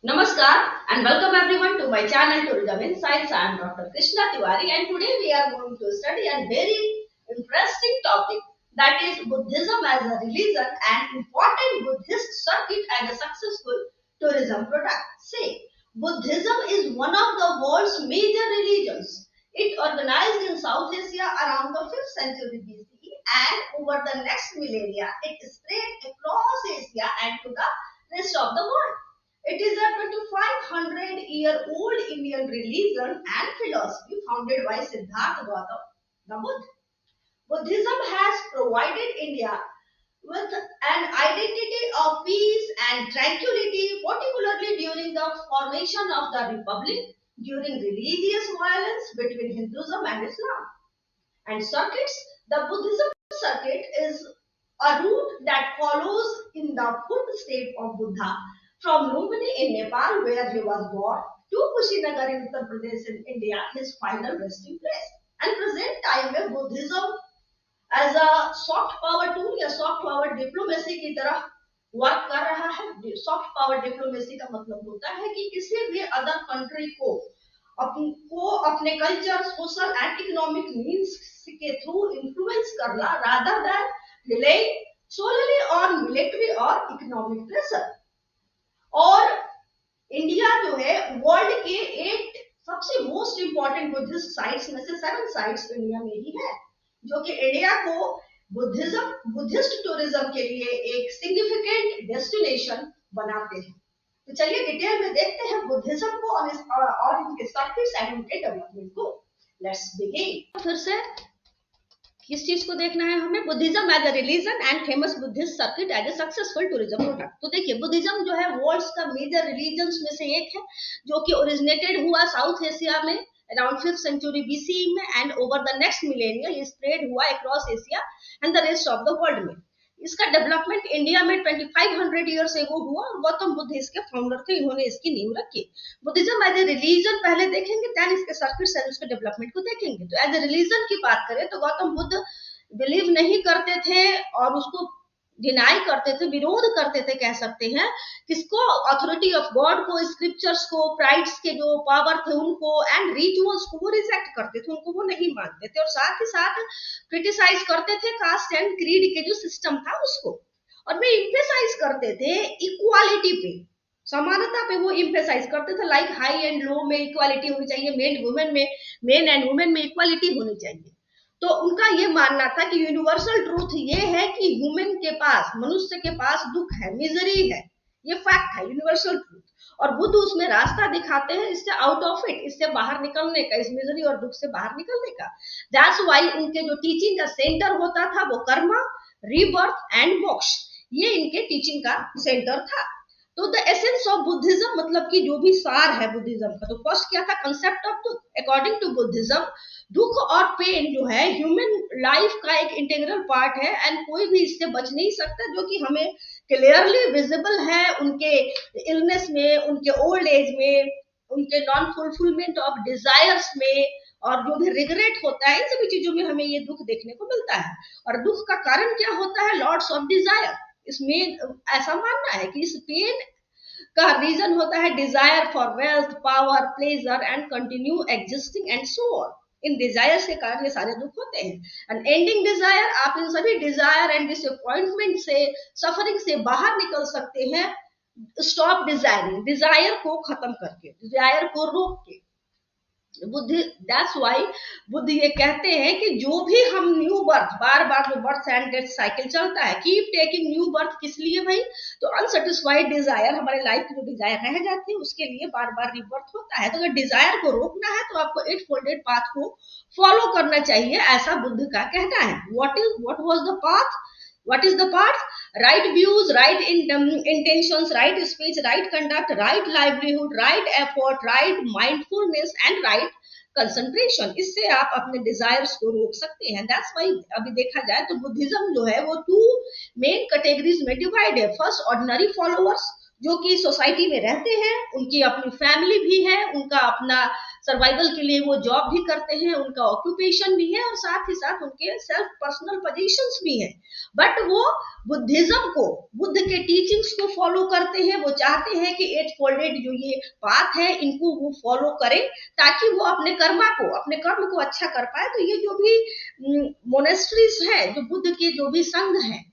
Namaskar and welcome everyone to my channel Tourism Insights. I am Dr. Krishna Tiwari and today we are going to study a very interesting topic, that is Buddhism as a religion and important Buddhist circuit as a successful tourism product. Say, Buddhism is one of the world's major religions. It organized in South Asia around the 5th century BCE and over the next millennia it spread across Asia and to the rest of the world. It is a 2500-year-old Indian religion and philosophy founded by Siddhartha Gautama the Buddha. Buddhism has provided India with an identity of peace and tranquility, particularly during the formation of the Republic, during religious violence between Hinduism and Islam. And circuits, the Buddhism circuit is a route that follows in the fourth state of Buddha from Lumbini in Nepal, where he was born, to Kushinagar in Uttar Pradesh in India, his final resting place. And present time में Buddhism as a soft power tool या soft power diplomacy की तरह work कर रहा है. Soft power diplomacy का मतलब होता है कि किसी भी अदर कंट्री को अपने culture, social and economic means के थ्रू इन्फ्लुएंस करना rather than relying solely on military और इकोनॉमिक प्रेशर. और इंडिया जो है वर्ल्ड के 8 सबसे मोस्ट इंपॉर्टेंट बुद्धिस्ट साइट्स में से 7 साइट्स इंडिया में ही है, जो कि इंडिया को बुद्धिस्ट टूरिज्म के लिए एक सिग्निफिकेंट डेस्टिनेशन बनाते हैं. तो चलिए डिटेल में देखते हैं बुद्धिज्म को और इनके सर्किट्स एंड उनके डेवलपमेंट को. Let's begin. फिर से किस चीज को देखना है हमें? Buddhism as a religion and famous Buddhist circuit as a successful tourism product. तो देखिए बुद्धिज्म जो है वर्ल्ड का मेजर रिलीजन्स में से एक है, जो कि ओरिजिनेटेड हुआ साउथ एशिया में around 5th century BCE में and over the next millennium ये spread हुआ across Asia and the rest of the world में. इसका डेवलपमेंट इंडिया में 2500 ईयर्स एगो हुआ और गौतम बुद्ध इसके फाउंडर थे, इन्होंने इसकी नींव रखी. बुद्धिज्म एज ए रिलीजन पहले देखेंगे, देन इसके सर्किट्स एंड उसके डेवलपमेंट को देखेंगे. तो एज ए रिलीजन की बात करें तो गौतम बुद्ध बिलीव नहीं करते थे और उसको डिनाई करते थे, विरोध करते थे कह सकते हैं, किसको? अथॉरिटी ऑफ गॉड को, स्क्रिप्चर्स को, प्राइड्स के जो पावर थे उनको एंड रिचुअल्स को वो रिजेक्ट करते थे, उनको वो नहीं मानते थे. और साथ ही साथ क्रिटिसाइज करते थे कास्ट एंड क्रीड के जो सिस्टम था उसको. और वे इम्फेसाइज करते थे इक्वालिटी पे, समानता पे वो इम्फेसाइज करते थे. लाइक हाई एंड लो में इक्वालिटी होनी चाहिए, मेन एंड वुमेन में इक्वालिटी होनी चाहिए. तो उनका ये मानना था कि यूनिवर्सल ट्रूथ ये है कि ह्यूमन के पास, मनुष्य के पास दुख है, मिजरी है, ये फैक्ट है, यूनिवर्सल ट्रूथ. और बुद्ध उसमें रास्ता दिखाते हैं इससे आउट ऑफ इट, इससे बाहर निकलने का, इस मिजरी और दुख से बाहर निकलने का. दैट्स व्हाई उनके जो टीचिंग का सेंटर होता था वो कर्मा, रीबर्थ एंड मोक्ष, ये इनके टीचिंग का सेंटर था. तो द एसेंस ऑफ बुद्धिज्म मतलब कि जो भी सार है बुद्धिज्म का, तो फर्स्ट क्या था? कंसेप्ट ऑफ दुख. अकॉर्डिंग टू बुद्धिज्म दुख और पेन जो है ह्यूमन लाइफ का एक इंटीग्रल पार्ट है एंड कोई भी इससे बच नहीं सकता, जो कि हमें क्लियरली विजिबल है उनके इलनेस में, उनके ओल्ड एज में, उनके नॉन फुलफिलमेंट ऑफ डिजायर्स में, और जो भी रिग्रेट होता है, इन सभी चीजों में हमें ये दुख देखने को मिलता है. और दुख का कारण क्या होता है? Lots of desire. इसमें ऐसा मानना है कि इस पेन का रीजन होता है desire for wealth, power, pleasure and continue existing and so on. इन डिजायर के कारण ये सारे दुख होते हैं. एंड एंडिंग डिजायर, आप इन सभी डिजायर एंड डिसअपॉइंटमेंट से, सफरिंग से बाहर निकल सकते हैं स्टॉप डिजायरिंग, डिजायर को खत्म करके, डिजायर को रोक के. बुद्धि, दैट्स व्हाई बुद्ध ये कहते हैं कि जो भी हम न्यू बर्थ, बार बार जो बर्थ एंड डेथ साइकिल चलता है, कीप टेकिंग न्यू बर्थ, किस लिए भाई? तो अनसेटिस्फाइड डिजायर, हमारे लाइफ की जो डिजायर रह जाती है उसके लिए बार बार रिबर्थ होता है. तो अगर डिजायर को रोकना है तो आपको 8 फोल्डेड पाथ को फॉलो करना चाहिए, ऐसा बुद्ध का कहना है. What was the path? What is the path? Right views, right intentions, right speech, right conduct, right livelihood, right effort, right mindfulness and right concentration. इससे आप अपने desires को रोक सकते हैं. That's why अभी देखा जाए तो बुद्धिज्म जो है वो 2 मेन कैटेगरीज में डिवाइड है. फर्स्ट ऑर्डिनरी फॉलोअर्स, जो कि सोसाइटी में रहते हैं, उनकी अपनी फैमिली भी है, उनका अपना सर्वाइवल के लिए वो जॉब भी करते हैं, उनका ऑक्यूपेशन भी है और साथ ही साथ उनके सेल्फ पर्सनल पोजीशंस भी हैं, बट वो बुद्धिज्म को, बुद्ध के टीचिंग्स को फॉलो करते हैं। वो चाहते हैं कि एट फोल्डेड जो ये पाथ है इनको वो फॉलो करें ताकि वो अपने अपने कर्म को अच्छा कर पाए। तो ये जो भी मोनेस्ट्रीज है, जो बुद्ध के जो भी संघ हैं,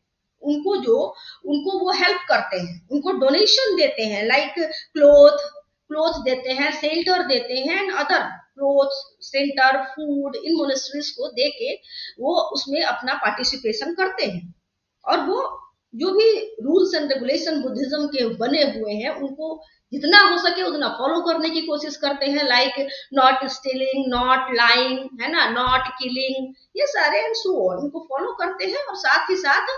उनको वो हेल्प करते हैं, उनको डोनेशन देते हैं, लाइक क्लोथ देते हैं, शेल्टर देते हैं and other cloth, shelter, food in monasteries को देके वो उसमें अपना पार्टिसिपेशन करते हैं। और वो जो भी रूल्स एंड रेगुलेशन बुद्धिज्म के बने हुए हैं उनको जितना हो सके उतना फॉलो करने की कोशिश करते हैं, like not stealing, not lying, है ना, नॉट किलिंग, ये सारे एंड सो ऑन उनको फॉलो करते हैं और साथ ही साथ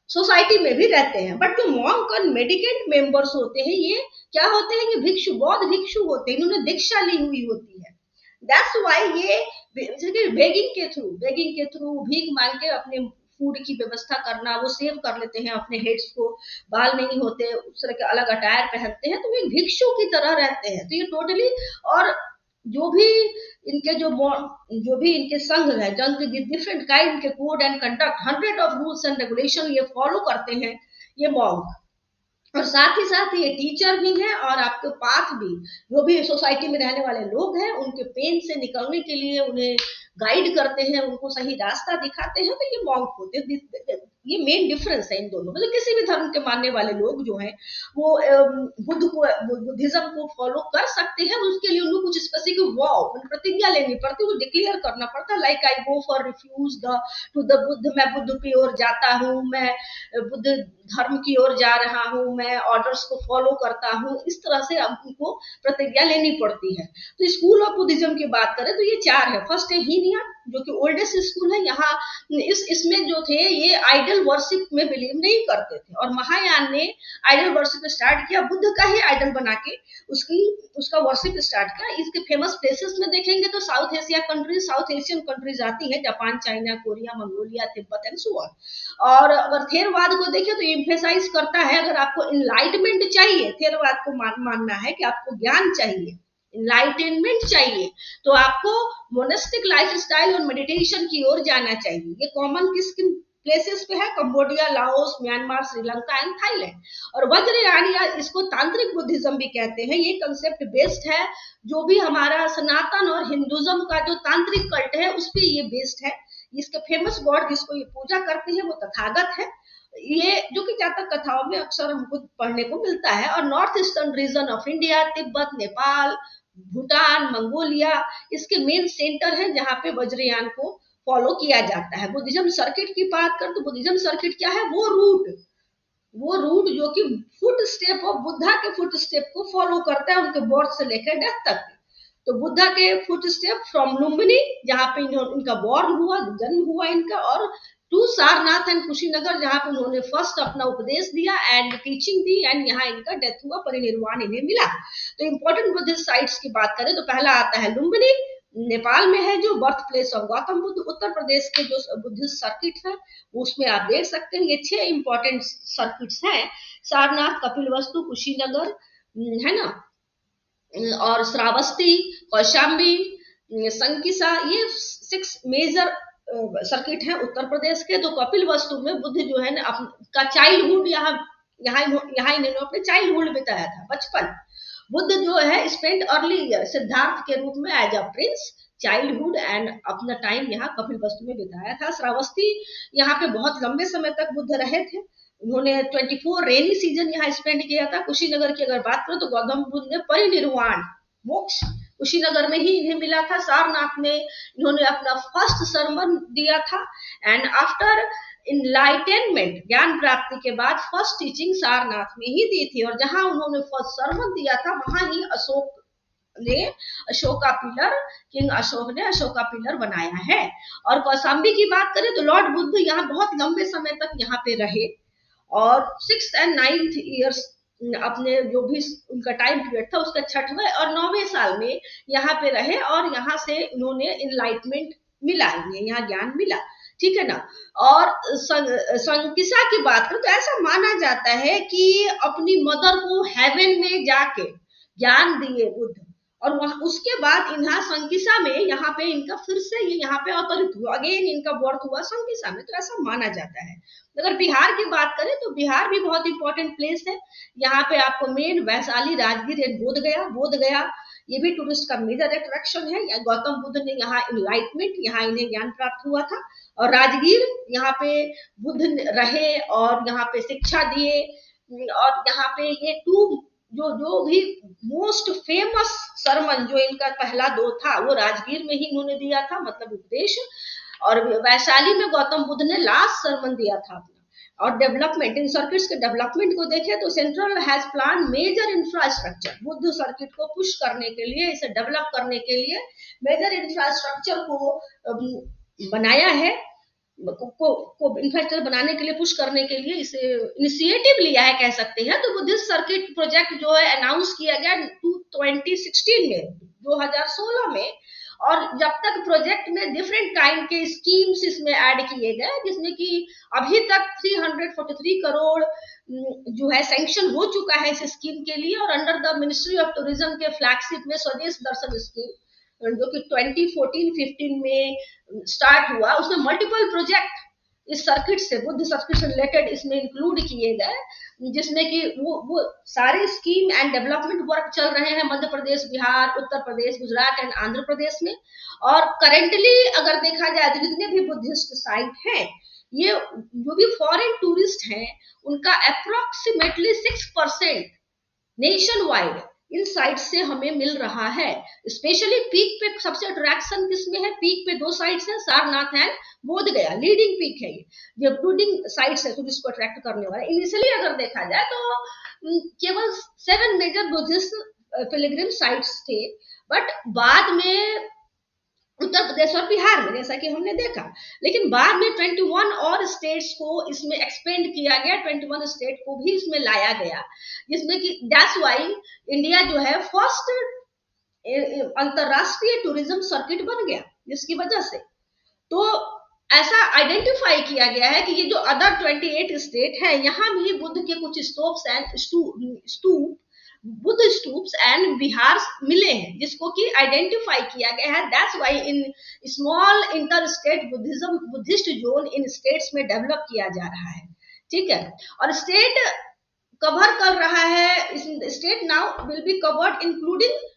सोसाइटी में भी रहते हैं। बट जो मॉन्क और मेडिकेंट मेंबर्स होते हैं, ये क्या होते हैं, ये भिक्षु, बौद्ध भिक्षु होते हैं, इन्होंने दीक्षा ली हुई होती है। दैट्स वाई ये बेगिंग के थ्रू भीख मांग के अपने फूड की व्यवस्था करना, वो सेव कर लेते हैं अपने हेड्स को, बाल नहीं होते, उस तरह के अलग अटायर पहनते हैं, तो वो भिक्षु की तरह रहते हैं। तो ये टोटली, और जो भी इनके संघ है, डिफरेंट काइंड के code and conduct, 100 of rules and regulation ये फॉलो करते हैं ये मॉन्क। और साथ ही साथ ये टीचर भी हैं और आपके पाथ भी, जो भी सोसाइटी में रहने वाले लोग हैं उनके पेन से निकलने के लिए उन्हें गाइड करते हैं, उनको सही रास्ता दिखाते हैं। तो ये मॉन्क होते हैं। ये मेन डिफरेंस है इन दोनों में। तो किसी भी धर्म के मानने वाले लोग जो हैं वो बुद्धिज्म को फॉलो कर सकते हैं। उसके लिए उनको कुछ स्पेसिफिक वॉव, प्रतिज्ञा लेनी पड़ती है, डिक्लेयर करना पड़ता है, like I go for refuge to the Buddha, मैं बुद्ध की ओर जाता हूँ, मैं बुद्ध धर्म की ओर जा रहा हूँ, मैं ऑर्डर्स को फॉलो करता हूँ, इस तरह से उनको प्रतिज्ञा लेनी पड़ती है। तो स्कूल ऑफ बुद्धिज्म की बात करें तो ये 4 है। फर्स्ट है हीनयान, जो कि ओल्डेस्ट स्कूल है। यहाँ इसमें जो थे ये आइडल वर्शिप में बिलीव नहीं करते थे, और महायान ने आइडल वर्शिप स्टार्ट किया, बुद्ध का ही आइडल बना के उसका वर्शिप स्टार्ट किया। इसके फेमस प्लेसेस में देखेंगे तो साउथ एशियन कंट्रीज आती है, Japan, China, Korea, Mongolia, Tibet and so on. और अगर थेरवाद को देखें तो एम्फेसाइज करता है, अगर आपको इनलाइटमेंट चाहिए, थेरवाद को मानना है कि आपको ज्ञान चाहिए, इनलाइटमेंट चाहिए, तो आपको मोनेस्टिक लाइफस्टाइल और मेडिटेशन की ओर जाना चाहिए। ये कॉमन किन प्लेसेस पे है? Cambodia, Laos, Myanmar, Sri Lanka and Thailand. और वज्रयान, या इसको तांत्रिक बुद्धिज्म भी कहते हैं, ये कंसेप्ट बेस्ड है, जो भी हमारा सनातन और हिंदुज्म का जो तांत्रिक कल्ट है उस पे ये बेस्ड है। इसके फेमस गॉड जिसको ये पूजा करते हैं वो तथागत है, ये जो कि जातक कथाओं में अक्सर हमको पढ़ने को मिलता है। और north eastern region of India, Tibet, Nepal, Bhutan, Mongolia इसके मेन सेंटर है जहां पे वज्रयान को फॉलो किया जाता है। बुद्धिज्म सर्किट की बात कर तो बुद्धिज्म सर्किट क्या है? वो रूट जो कि फुट स्टेप ऑफ बुद्धा के फुट स्टेप को फॉलो करता है, उनके बर्थ से लेकर डेथ तक। तो बुद्धा के फुट स्टेप फ्रॉम लुम्बिनी, जहां पे इनका जन्म हुआ इनका, और टू सारनाथ एंड कुशीनगर, जहां पे उन्होंने फर्स्ट अपना उपदेश दिया एंड टीचिंग दी, एंड यहाँ इनका डेथ हुआ, परिनिर्वाण इन्हें मिला। तो इंपॉर्टेंट बुद्धिस्ट साइट्स की बात करें तो पहला आता है लुम्बिनी, नेपाल में है, जो birth place of Gautam Buddha. Uttar Pradesh के जो बुद्धिस्ट सर्किट है उसमें आप देख सकते हैं, ये 6 इंपॉर्टेंट सर्किट्स हैं, सारनाथ, कपिलवस्तु, कुशीनगर, है ना, और श्रावस्ती, कौशाम्बी, संकिसा, ये 6 मेजर सर्किट है उत्तर प्रदेश के। तो कपिल वस्तु में बुद्ध जो है ना का चाइल्डहुड यहाँ इन्होंने अपने चाइल्डहुड बिताया था, बचपन। बुद्ध जो है स्पेंड अर्ली ईयर सिद्धार्थ के रूप में as a prince, childhood and अपना टाइम यहाँ कपिल वस्तु में बिताया था। श्रावस्ती, यहाँ पे बहुत लंबे समय तक बुद्ध रहे थे, उन्होंने 24 रेनी सीजन यहाँ स्पेंड किया था। कुशीनगर की अगर बात करें तो गौतम बुद्ध ने परिनिर्वाण, मोक्ष कुशीनगर में ही इन्हें मिला था। सारनाथ में इन्होंने अपना फर्स्ट सरमन दिया था, एंड आफ्टर इनलाइटेनमेंट, ज्ञान प्राप्ति के बाद फर्स्ट टीचिंग सारनाथ में ही दी थी। और जहां उन्होंने फर्स्ट सरमन दिया था वहां ही किंग अशोक ने अशोका पिलर बनाया है। और कौशाम्बी की बात करें तो लॉर्ड बुद्ध यहाँ बहुत लंबे समय तक यहाँ पे रहे, और 6th and 9th ईयर्स अपने जो भी उनका टाइम पीरियड था उसका 6वें और 9वें साल में यहाँ पे रहे, और यहाँ से उन्होंने इनलाइटमेंट मिला, इन्हें यहाँ ज्ञान मिला। ठीक है ना। और संकिसा की बात करें तो ऐसा माना जाता है कि अपनी मदर को हेवन में जाके ज्ञान दिए बुद्ध, और वहां उसके बाद इन्हा संकिसा में यहाँ पे इनका फिर से ये यहाँ पे अवतरित हुआ, अगेन इनका बर्थ हुआ संकिसा में, तो ऐसा माना जाता है। अगर बिहार की बात करें तो बिहार भी बहुत इंपॉर्टेंट प्लेस है। यहाँ पे आपको मेन वैशाली, राजगीर एंड बोध गया ये भी टूरिस्ट का मेजर अट्रैक्शन है। गौतम बुद्ध ने यहाँ इनलाइटमेंट, यहाँ इन्हें ज्ञान प्राप्त हुआ था। और राजगीर, यहाँ पे बुद्ध रहे और यहाँ पे शिक्षा दिए। और यहाँ पे ये टू जो भी मोस्ट फेमस सरमन जो इनका पहला दो था वो राजगीर में ही इन्होंने दिया था, मतलब उपदेश। और वैशाली में गौतम बुद्ध ने लास्ट सरमन दिया था अपना। और डेवलपमेंट, इन सर्किट्स के डेवलपमेंट को देखें तो central has plan major infrastructure, Buddha circuit को पुश करने के लिए, इसे डेवलप करने के लिए मेजर इंफ्रास्ट्रक्चर को बनाया है, को इंफ्रास्ट्रक्चर बनाने के लिए, पुश करने के लिए इसे इनिशिएटिव लिया है कह सकते हैं। तो बुद्धिस्ट सर्किट प्रोजेक्ट जो है अनाउंस किया गया 2016 में, 2016 में। और जब तक प्रोजेक्ट में डिफरेंट काइंड के स्कीम्स इसमें ऐड किए गए, जिसमें कि अभी तक 343 करोड़ जो है सैंक्शन हो चुका है इस स्कीम के लिए। और under the ministry of tourism के फ्लैगशिप में स्वदेश दर्शन स्कीम जो कि 2014-15 में स्टार्ट हुआ, उसमें मल्टीपल प्रोजेक्ट इस सर्किट से, बुद्ध सर्किट से रिलेटेड इसमें इंक्लूड किए गए, जिसमें कि वो सारे स्कीम एंड डेवलपमेंट वर्क चल रहे हैं मध्य प्रदेश, बिहार, उत्तर प्रदेश, गुजरात एंड आंध्र प्रदेश में। और करेंटली अगर देखा जाए तो जितने भी बुद्धिस्ट साइट हैं, ये जो भी फॉरेन टूरिस्ट हैं उनका approximately 6% nation wide in site से हमें मिल रहा है। स्पेशली पीक पे सबसे अट्रैक्शन किसमें है? पीक पे दो साइट्स हैं, सारनाथ एंड बोध गया, लीडिंग पीक है ये लीडिंग साइट्स है टूरिस्ट को अट्रैक्ट करने वाला। इनिशियली अगर देखा जाए तो केवल 7 मेजर बुद्धिस्ट पिलग्रिम साइट्स थे, बट बाद में उत्तर प्रदेश और बिहार में, जैसा कि हमने देखा, लेकिन बाद में 21 और स्टेट्स को इसमें एक्सपेंड किया गया, 21 स्टेट को भी इसमें लाया गया, जिसमें कि दैट्स व्हाई इंडिया जो है फर्स्ट अंतरराष्ट्रीय टूरिज्म सर्किट बन गया, जिसकी वजह से तो ऐसा आइडेंटिफाई किया गया है कि ये जो अदर 28 स्टेट है, यहाँ भी बुद्ध के कुछ stupas and Buddha stupas and vihara मिले हैं, जिसको कि आइडेंटिफाई किया गया है। That's why in small inter state Buddhist zone in states में डेवलप किया जा रहा है, ठीक है। और स्टेट कवर कर रहा है, state now will be covered including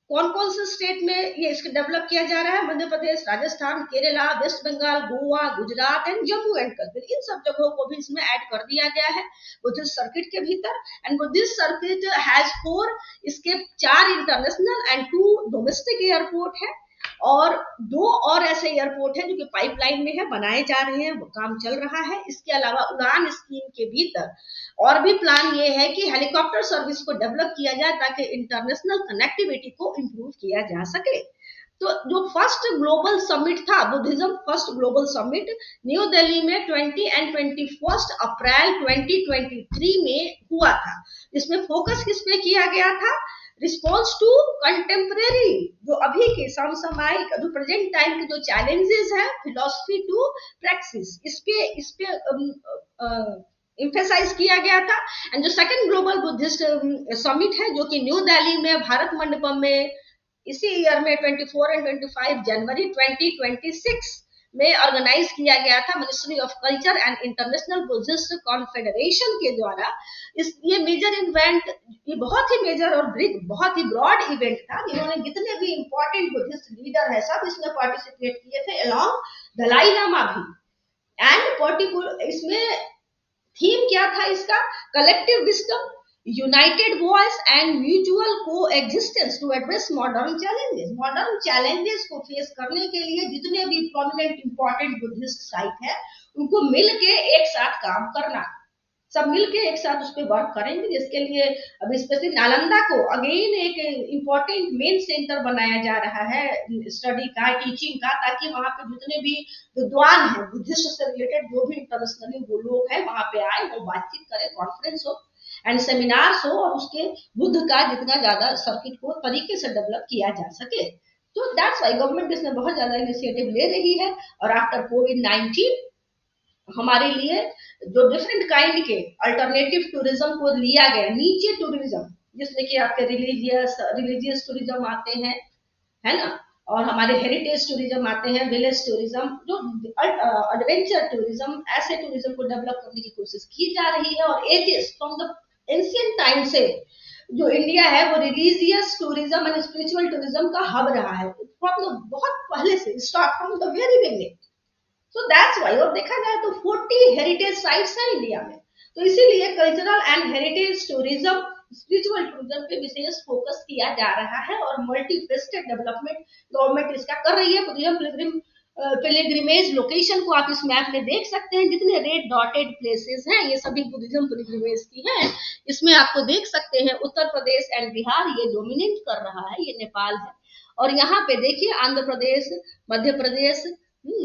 कौन कौन से स्टेट में ये इसके डेवलप किया जा रहा है? Madhya Pradesh, Rajasthan, Kerala, West Bengal, Goa, Gujarat and Jammu and Kashmir, इन सब जगहों को भी इसमें ऐड कर दिया गया है बुद्धिस्ट सर्किट के भीतर। एंड बुद्धिस्ट सर्किट हैज 4, इसके 4 इंटरनेशनल एंड 2 डोमेस्टिक एयरपोर्ट है, और 2 और ऐसे एयरपोर्ट हैं जो कि पाइपलाइन में है, बनाए जा रहे हैं, वो काम चल रहा है। इसके अलावा उड़ान स्कीम के भीतर और भी प्लान ये है कि हेलीकॉप्टर सर्विस को डेवलप किया जाए ताकि इंटरनेशनल कनेक्टिविटी को इंप्रूव किया जा सके। तो जो फर्स्ट ग्लोबल समिट था, Buddhism first global summit, new Delhi में 20 एंड 21 अप्रैल 2023 में हुआ था। इसमें फोकस किस पे किया गया था? रिस्पॉन्स टू कंटेम्परेरी, जो अभी के समसामयिक, जो प्रेजेंट टाइम के जो चैलेंजेस हैं, फिलॉसफी टू प्रैक्टिस, इस पे एम्फेसाइज किया गया था। एंड जो सेकंड ग्लोबल बुद्धिस्ट समिट है, जो कि न्यू दिल्ली में भारत मंडपम में इसी ईयर में 24 एंड 25 जनवरी 2026 में ऑर्गेनाइज किया गया था ministry of culture and international Buddhist confederation के द्वारा। ये मेजर इवेंट, ये बहुत ही मेजर और बहुत ही ब्रॉड इवेंट था, जिन्होंने जितने भी इंपॉर्टेंट बुद्धिस्ट लीडर है सब इसमें पार्टिसिपेट किए थे, अलॉन्ग दलाई लामा भी। एंड पर्टिकुलर इसमें थीम क्या था इसका? Collective wisdom, united voice and mutual coexistence to address modern challenges. Modern challenges को फेस करने के लिए जितने भी प्रोमिनेंट इंपॉर्टेंट बुद्धिस्ट साइट है, उनको मिलके एक साथ काम करना, सब मिलके एक साथ उस पर वर्क करेंगे, जिसके लिए अभी स्पेशली नालंदा को अगेन एक इम्पोर्टेंट मेन सेंटर बनाया जा रहा है स्टडी का, टीचिंग का, ताकि वहां पे जितने भी विद्वान हैं बुद्धिस्ट से रिलेटेड, जो भी इंटरनेशनली वो लोग हैं, वहां पे आए, वो बातचीत करें, कॉन्फ्रेंस हो एंड सेमिनार्स हो, और उसके बुद्ध का जितना ज्यादा सर्किट को तरीके से डेवलप किया जा सके। तो दैट्स वाई गवर्नमेंट इसमें बहुत ज्यादा इनिशिएटिव ले रही है। और आफ्टर कोविड-19 हमारे लिए जो डिफरेंट काइंड के अल्टरनेटिव टूरिज्म को लिया गया, नीचे टूरिज्म जिसमें कि आपके रिलीजियस टूरिज्म आते हैं, है ना, और हमारे हेरिटेज टूरिज्म आते हैं, विलेज टूरिज्म, जो एडवेंचर टूरिज्म, ऐसे टूरिज्म को डेवलप करने की कोशिश की जा रही है। और ages from the ancient time से जो इंडिया है वो religious tourism and spiritual tourism का हब रहा है, बहुत पहले से, start from the very beginning. So that's why, और देखा जाए तो 40 हेरिटेज साइट्स हैं इंडिया में। तो इसीलिए cultural and heritage tourism, spiritual tourism पे विशेष फोकस किया जा रहा है और मल्टी फेस्टेड डेवलपमेंट गवर्नमेंट इसका कर रही है। टूरिज्म पिलग्रिमेज लोकेशन को आप इस मैप में देख सकते हैं, जितने रेड डॉटेड प्लेसेस हैं ये सभी टूरिज्म पिलग्रिमेज की हैं। इसमें आपको देख सकते हैं उत्तर प्रदेश एंड बिहार ये डोमिनेट कर रहा है, ये नेपाल है। और यहाँ पे देखिए आंध्र प्रदेश, मध्य प्रदेश,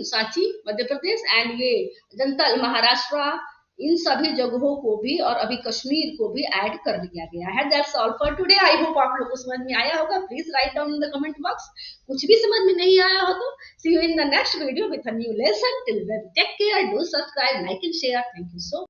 सांची मध्य प्रदेश एंड ये जनता महाराष्ट्र, इन सभी जगहों को भी और अभी कश्मीर को भी ऐड कर लिया गया है। That's all for today. I hope आप लोग को समझ में आया होगा। Please write down in the comment box. कुछ भी समझ में नहीं आया हो तो see you in the next video with a new lesson. Till then take care, do subscribe, like and share. Thank you so